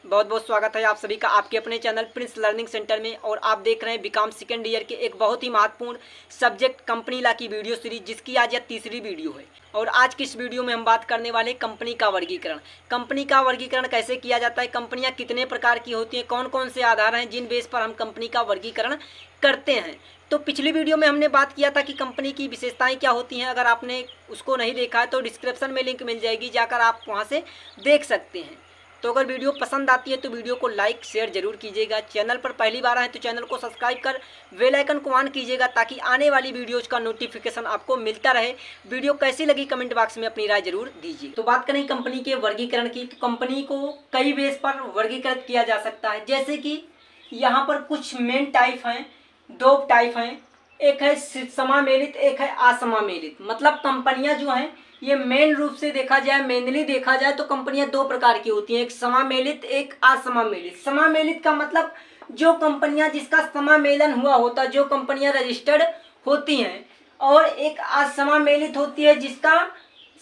बहुत बहुत स्वागत है आप सभी का आपके अपने चैनल प्रिंस लर्निंग सेंटर में। और आप देख रहे हैं बीकॉम सेकेंड ईयर के एक बहुत ही महत्वपूर्ण सब्जेक्ट कंपनी लॉ की वीडियो सीरीज, जिसकी आज यह तीसरी वीडियो है। और आज की इस वीडियो में हम बात करने वाले कंपनी का वर्गीकरण। कंपनी का वर्गीकरण कैसे किया जाता है, कंपनियां कितने प्रकार की होती हैं, कौन कौन से आधार हैं जिन बेस पर हम कंपनी का वर्गीकरण करते हैं। तो पिछली वीडियो में हमने बात किया था कि कंपनी की विशेषताएं क्या होती हैं। अगर आपने उसको नहीं देखा है तो डिस्क्रिप्शन में लिंक मिल जाएगी, जाकर आप वहां से देख सकते हैं। तो अगर वीडियो पसंद आती है तो वीडियो को लाइक शेयर जरूर कीजिएगा। चैनल पर पहली बार आए तो चैनल को सब्सक्राइब कर बेल आइकन को ऑन कीजिएगा, ताकि आने वाली वीडियोज का नोटिफिकेशन आपको मिलता रहे। वीडियो कैसी लगी कमेंट बॉक्स में अपनी राय जरूर दीजिए। तो बात करें कंपनी के वर्गीकरण की, तो कंपनी को कई बेस पर वर्गीकृत किया जा सकता है। जैसे कि यहाँ पर कुछ मेन टाइप हैं, दो टाइप हैं, एक है समामेलित, एक है असमामेलित। मतलब कंपनियां जो हैं ये मेन रूप से देखा जाए, मेनली देखा जाए तो कंपनियां दो प्रकार की होती हैं, एक समामेलित एक असमामेलित। समामेलित का मतलब जो कंपनियां जिसका समामेलन हुआ होता है, जो कंपनियां रजिस्टर्ड होती हैं। और एक असमामेलित होती है जिसका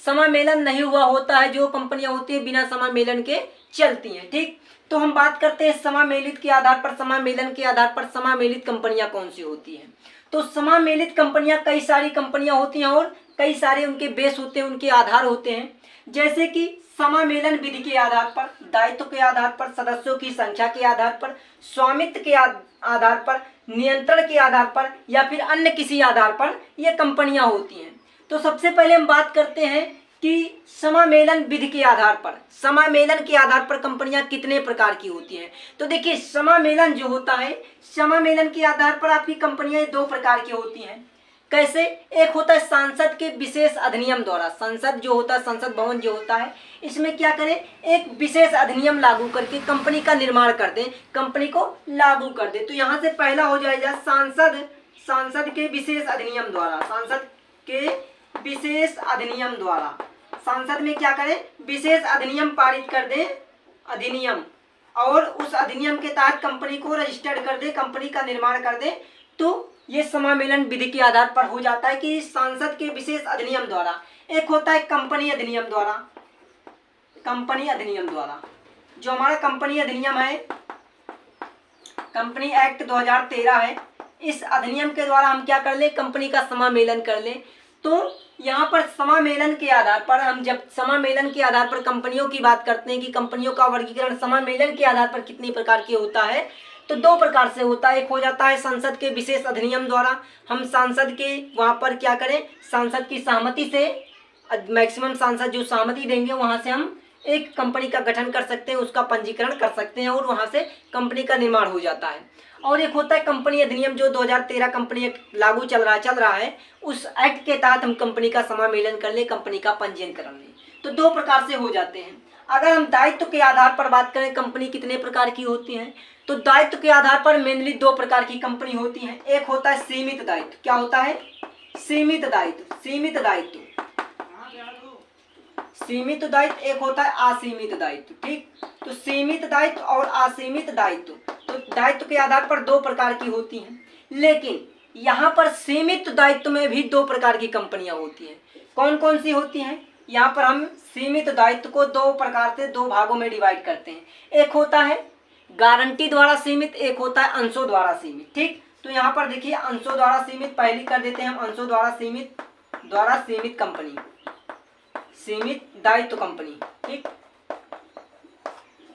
समामेलन नहीं हुआ होता है, जो कंपनियां होती है बिना समामेलन के चलती हैं। ठीक, तो हम बात करते हैं समामेलित के आधार पर, समामेलन के आधार पर समामेलित कंपनियां कौन सी होती हैं। तो समामेलित कंपनियां कई सारी कंपनियां होती हैं और कई सारे उनके बेस होते हैं, उनके आधार होते हैं। जैसे कि समामेलन विधि के आधार पर, दायित्व के आधार पर, सदस्यों की संख्या के आधार पर, स्वामित्व के आधार पर, नियंत्रण के आधार पर, या फिर अन्य किसी आधार पर ये कंपनियां होती हैं। तो सबसे पहले हम बात करते हैं कि समामेलन विधि के आधार पर, समामेलन के आधार पर कंपनियां कितने प्रकार की होती हैं। तो देखिए, समामेलन जो होता है, समामेलन के आधार पर आपकी कंपनियां दो प्रकार की होती हैं। कैसे? एक होता है सांसद के विशेष अधिनियम द्वारा। संसद जो होता है, संसद भवन जो होता है, इसमें क्या करें, एक विशेष अधिनियम लागू करके कंपनी का निर्माण कर दें, कंपनी को लागू कर दें। तो यहाँ से पहला हो जाएगा सांसद के विशेष अधिनियम द्वारा। सांसद के विशेष अधिनियम द्वारा संसद में क्या करें, विशेष अधिनियम पारित कर दें, अधिनियम, और उस अधिनियम के तहत कंपनी को रजिस्टर्ड कर दे, कंपनी का निर्माण कर दे। तो ये समामेलन विधि के आधार पर हो जाता है कि संसद के विशेष अधिनियम द्वारा। एक होता है कंपनी अधिनियम द्वारा। कंपनी अधिनियम द्वारा जो हमारा कंपनी अधिनियम है, कंपनी एक्ट 2013 है, इस अधिनियम के द्वारा हम क्या कर ले, कंपनी का समामेलन कर ले। तो यहाँ पर समामेलन के आधार पर, हम जब समामेलन के आधार पर कंपनियों की बात करते हैं कि कंपनियों का वर्गीकरण समामेलन के आधार पर कितनी प्रकार की होता है, तो दो प्रकार से होता है। एक हो जाता है संसद के विशेष अधिनियम द्वारा। हम सांसद के वहाँ पर क्या करें, सांसद की सहमति से, मैक्सिमम सांसद जो सहमति देंगे वहाँ से हम एक कंपनी का गठन कर सकते हैं, उसका पंजीकरण कर सकते हैं, और वहाँ से कंपनी का निर्माण हो जाता है। और एक होता है कंपनी अधिनियम, जो 2013 कंपनी लागू चल रहा है, उस एक्ट के तहत हम कंपनी का समामेलन कर ले, कंपनी का पंजीयन कर ले। तो दो प्रकार से हो जाते हैं। अगर हम दायित्व के आधार पर बात करें कंपनी कितने प्रकार की होती हैं, तो दायित्व के आधार पर मेनली दो प्रकार की कंपनी होती हैं। एक होता है सीमित दायित्व। क्या होता है? सीमित दायित्व। सीमित दायित्व, सीमित दायित्व। एक होता है असीमित दायित्व। ठीक, तो सीमित दायित्व और असीमित दायित्व, तो दायित्व के आधार पर दो प्रकार की होती हैं। लेकिन यहाँ पर सीमित दायित्व में भी दो प्रकार की कंपनियां होती हैं। कौन कौन सी होती हैं? यहाँ पर हम सीमित दायित्व को दो प्रकार से, दो भागों में डिवाइड करते हैं। एक होता है गारंटी द्वारा सीमित, एक होता है अंशों द्वारा सीमित। ठीक, तो यहाँ पर देखिए अंशों द्वारा सीमित पहली कर देते हैं हम। अंशों द्वारा सीमित कंपनी, सीमित दायित्व कंपनी। ठीक,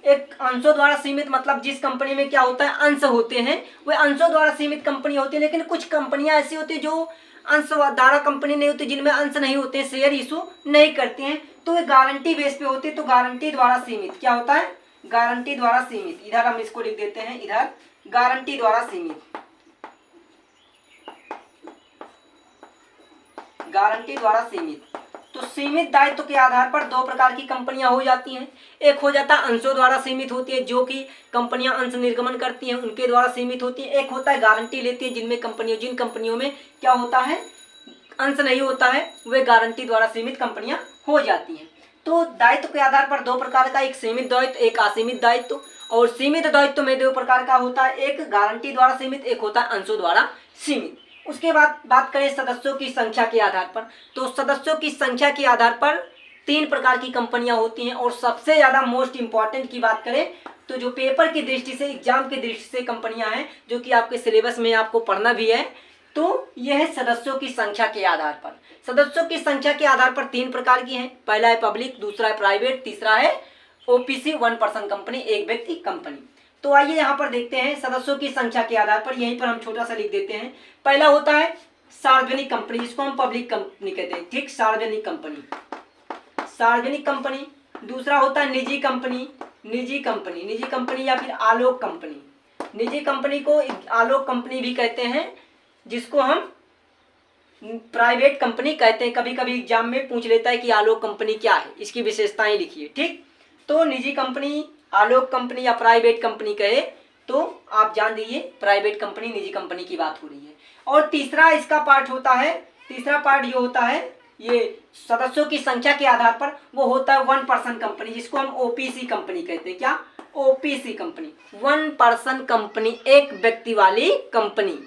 एक अंशों द्वारा सीमित मतलब जिस कंपनी में क्या होता है, अंश होते हैं, वह अंशों द्वारा सीमित कंपनी होती है। लेकिन कुछ कंपनियां ऐसी होती है जो अंश द्वारा कंपनी नहीं होती, जिनमें अंश नहीं होते हैं, शेयर इशू नहीं करते हैं, तो वे गारंटी बेस पे होती है। तो गारंटी द्वारा सीमित क्या होता है, गारंटी द्वारा सीमित। इधर हम इसको लिख देते हैं, इधर गारंटी द्वारा सीमित, गारंटी द्वारा सीमित। तो सीमित दायित्व के आधार पर दो प्रकार की कंपनियां हो जाती हैं। एक हो जाता है अंशों द्वारा सीमित होती है, जो कि कंपनियां अंश निर्गमन करती हैं उनके द्वारा सीमित होती है। एक होता है गारंटी लेती है, जिन कंपनियों में क्या होता है, अंश नहीं होता है, वे गारंटी द्वारा सीमित कंपनियां हो जाती हैं। तो दायित्व के आधार पर दो प्रकार का, एक सीमित दायित्व, एक असीमित दायित्व। और सीमित दायित्व में दो प्रकार का होता है, एक गारंटी द्वारा सीमित, एक होता है अंशों द्वारा सीमित। उसके बाद बात करें सदस्यों की संख्या के आधार पर, तो सदस्यों की संख्या के आधार पर तीन प्रकार की कंपनियां होती हैं। और सबसे ज़्यादा मोस्ट इंपॉर्टेंट की बात करें तो जो पेपर की दृष्टि से, एग्जाम की दृष्टि से कंपनियां हैं जो कि आपके सिलेबस में आपको पढ़ना भी है, तो यह है सदस्यों की संख्या के आधार पर। सदस्यों की संख्या के आधार पर 3 प्रकार की हैं। पहला है पब्लिक, दूसरा है प्राइवेट, तीसरा है ओपीसी 1% कंपनी, एक व्यक्ति कंपनी। तो आइए यहाँ पर देखते हैं सदस्यों की संख्या के आधार पर। यहीं पर हम छोटा सा लिख देते हैं। पहला होता है सार्वजनिक कंपनी, जिसको हम पब्लिक कंपनी कहते हैं, ठीक, सार्वजनिक कंपनी, सार्वजनिक कंपनी। दूसरा होता है निजी कंपनी, निजी कंपनी, निजी कंपनी या फिर आलोक कंपनी। निजी कंपनी को आलोक कंपनी भी कहते हैं, जिसको हम प्राइवेट कंपनी कहते हैं। कभी कभी एग्जाम में पूछ लेता है कि आलोक कंपनी क्या है, इसकी विशेषताएं लिखिए, ठीक। तो निजी कंपनी, आलोक कंपनी या प्राइवेट कंपनी कहे तो आप जान दीजिए प्राइवेट कंपनी, निजी कंपनी की बात हो रही है। और तीसरा इसका पार्ट होता है, तीसरा पार्ट जो होता है ये सदस्यों की संख्या के आधार पर, वो होता है 1% कंपनी, जिसको हम ओपीसी कंपनी कहते हैं। क्या? ओपीसी कंपनी, 1% कंपनी, एक व्यक्ति वाली कंपनी।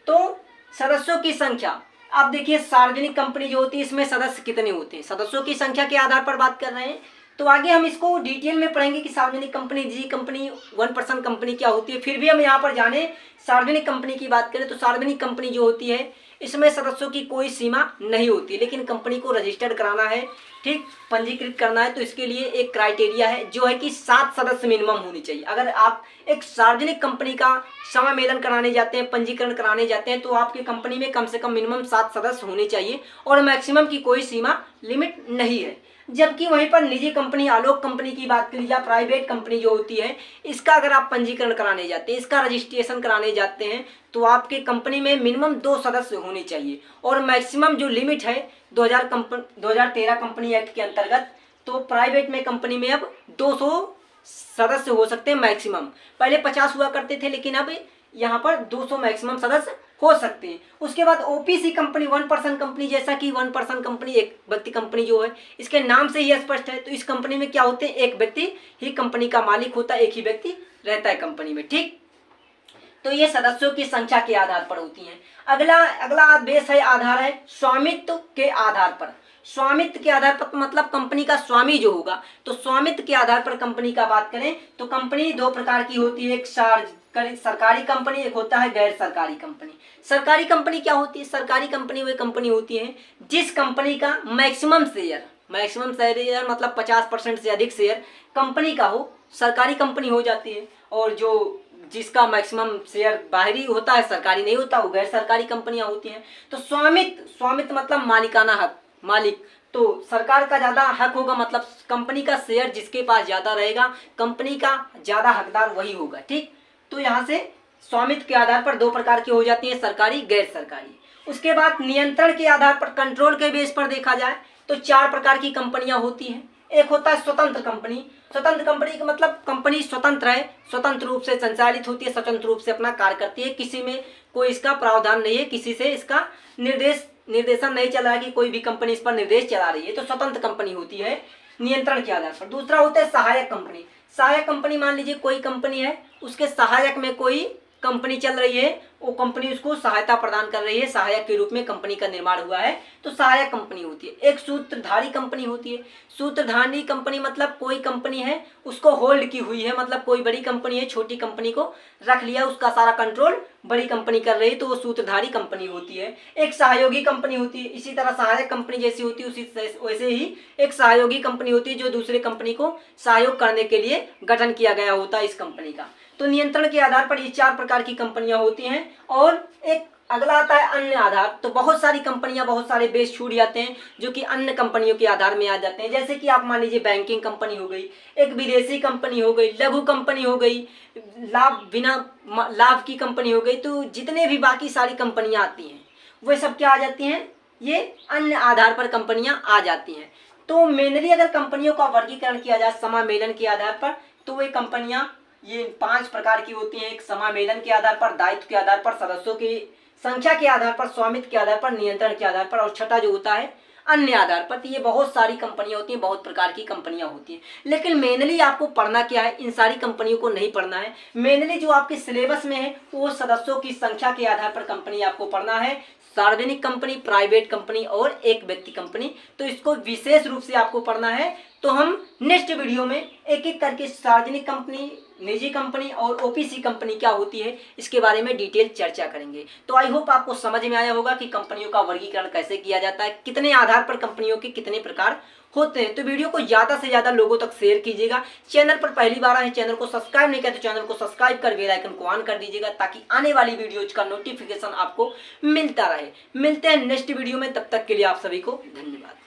तो सदस्यों की संख्या, आप देखिए सार्वजनिक कंपनी जो होती है इसमें सदस्य कितने होते हैं, सदस्यों की संख्या के आधार पर बात कर रहे हैं। तो आगे हम इसको डिटेल में पढ़ेंगे कि सार्वजनिक कंपनी, निजी कंपनी, 1% कंपनी क्या होती है। फिर भी हम यहाँ पर जाने सार्वजनिक कंपनी की बात करें तो सार्वजनिक कंपनी जो होती है इसमें सदस्यों की कोई सीमा नहीं होती, लेकिन कंपनी को रजिस्टर्ड कराना है, ठीक, पंजीकृत करना है, तो इसके लिए एक क्राइटेरिया है जो है कि 7 सदस्य मिनिमम होनी चाहिए। अगर आप एक सार्वजनिक कंपनी का समामेलन कराने जाते हैं, पंजीकरण कराने जाते हैं, तो आपकी कंपनी में कम से कम मिनिमम 7 सदस्य होने चाहिए और मैक्सिमम की कोई सीमा लिमिट नहीं है। जबकि वहीं पर निजी कंपनी, आलोक कंपनी की बात करी या प्राइवेट कंपनी जो होती है, इसका अगर आप पंजीकरण कराने जाते हैं, इसका रजिस्ट्रेशन कराने जाते हैं, तो आपके कंपनी में मिनिमम 2 सदस्य होने चाहिए और मैक्सिमम जो लिमिट है 2013 कंपनी एक्ट के अंतर्गत, तो प्राइवेट में कंपनी में अब 200 सदस्य हो सकते हैं मैक्सिमम। पहले 50 हुआ करते थे, लेकिन अब यहाँ पर 200 मैक्सिमम सदस्य हो सकते हैं। उसके बाद ओपीसी कंपनी, 1% कंपनी, जैसा कि 1% कंपनी एक व्यक्ति कंपनी जो है, इसके नाम से ही स्पष्ट है। तो इस कंपनी में क्या होते हैं, एक व्यक्ति ही कंपनी का मालिक होता है, एक ही व्यक्ति रहता है कंपनी में, ठीक। तो ये सदस्यों की संख्या के आधार पर होती हैं। अगला बेस है, आधार है स्वामित्व के आधार पर। स्वामित्व के आधार पर मतलब कंपनी का स्वामी जो होगा, तो स्वामित्व के आधार पर कंपनी का बात करें तो कंपनी 2 प्रकार की होती है, एक सरकारी कंपनी, एक होता है गैर सरकारी कंपनी। सरकारी कंपनी क्या होती है? सरकारी कंपनी वह कंपनी होती है जिस कंपनी का मैक्सिमम शेयर मतलब 50% से अधिक शेयर कंपनी का हो, सरकारी कंपनी हो जाती है। और जो जिसका मैक्सिमम शेयर बाहरी होता है, सरकारी नहीं होता, वो गैर सरकारी कंपनियां होती हैं। तो स्वामित्व मतलब मालिकाना हक, मालिक, तो सरकार का ज़्यादा हक होगा, मतलब कंपनी का शेयर जिसके पास ज़्यादा रहेगा, कंपनी का ज़्यादा हकदार वही होगा, ठीक। तो यहाँ से स्वामित्व के आधार पर 2 प्रकार की हो जाती है, सरकारी, गैर सरकारी। उसके बाद नियंत्रण के आधार पर, कंट्रोल के बेस पर देखा जाए तो 4 प्रकार की कंपनियां होती हैं। एक होता है स्वतंत्र कंपनी। स्वतंत्र कंपनी का मतलब कंपनी स्वतंत्र है, स्वतंत्र रूप से संचालित होती है, स्वतंत्र रूप से अपना कार्य करती है, किसी में कोई इसका प्रावधान नहीं है, किसी से इसका निर्देशन नहीं चल रहा है कि कोई भी कंपनी इस पर निर्देश चला रही है, तो स्वतंत्र कंपनी होती है नियंत्रण के आधार पर। दूसरा होता है सहायक कंपनी। सहायक कंपनी, मान लीजिए कोई कंपनी है, उसके सहायक में कोई कंपनी चल रही है, वो कंपनी उसको सहायता प्रदान कर रही है, सहायक के रूप में कंपनी का निर्माण हुआ है, तो सहायक कंपनी होती है। एक सूत्रधारी कंपनी होती है। सूत्रधारी कंपनी मतलब कोई कंपनी है, उसको होल्ड की हुई है, मतलब कोई बड़ी कंपनी है, छोटी कंपनी को रख लिया, उसका सारा कंट्रोल बड़ी कंपनी कर रही है, तो वो सूत्रधारी कंपनी होती है। एक सहयोगी कंपनी होती है, इसी तरह सहायक कंपनी जैसी होती है, उसी वैसे ही एक सहयोगी कंपनी होती है, जो दूसरे कंपनी को सहयोग करने के लिए गठन किया गया होता है इस कंपनी का। तो नियंत्रण के आधार पर ये 4 प्रकार की कंपनियां होती हैं। और एक अगला आता है अन्य आधार। तो बहुत सारी कंपनियां, बहुत सारे बेस छूट जाते हैं जो कि अन्य कंपनियों के आधार में आ जाते हैं। जैसे कि आप मान लीजिए बैंकिंग कंपनी हो गई, एक विदेशी कंपनी हो गई, लघु कंपनी हो गई, बिना लाभ की कंपनी हो गई। तो जितने भी बाकी सारी कंपनियां आती हैं वे सब क्या आ जाती हैं, ये अन्य आधार पर कंपनियां आ जाती हैं। तो मेनली अगर कंपनियों का वर्गीकरण किया जाए समामेलन के आधार पर, तो वे कंपनियां ये 5 प्रकार की होती हैं। एक समामेलन के आधार पर, दायित्व के आधार पर, सदस्यों की संख्या के आधार पर, स्वामित्व के आधार पर, नियंत्रण के आधार पर, और छठा जो होता है अन्य आधार पर। तो ये बहुत सारी कंपनियां होती हैं, बहुत प्रकार की कंपनियां होती हैं। लेकिन मेनली आपको पढ़ना क्या है, इन सारी कंपनियों को नहीं पढ़ना है। मेनली जो आपके सिलेबस में है वो सदस्यों की संख्या के आधार पर कंपनी आपको पढ़ना है, सार्वजनिक कंपनी, प्राइवेट कंपनी और एक व्यक्ति कंपनी। तो इसको विशेष रूप से आपको पढ़ना है। तो हम नेक्स्ट वीडियो में एक एक करके सार्वजनिक कंपनी, निजी कंपनी और ओपीसी कंपनी क्या होती है, इसके बारे में डिटेल चर्चा करेंगे। तो आई होप आपको समझ में आया होगा कि कंपनियों का वर्गीकरण कैसे किया जाता है, कितने आधार पर कंपनियों के कितने प्रकार होते हैं। तो वीडियो को ज़्यादा से ज़्यादा लोगों तक शेयर कीजिएगा। चैनल पर पहली बार आए, चैनल को सब्सक्राइब नहीं किया तो चैनल को सब्सक्राइब कर बेल आइकन को ऑन कर दीजिएगा, ताकि आने वाली वीडियोज का नोटिफिकेशन आपको मिलता रहे। मिलते हैं नेक्स्ट वीडियो में, तब तक के लिए आप सभी को धन्यवाद।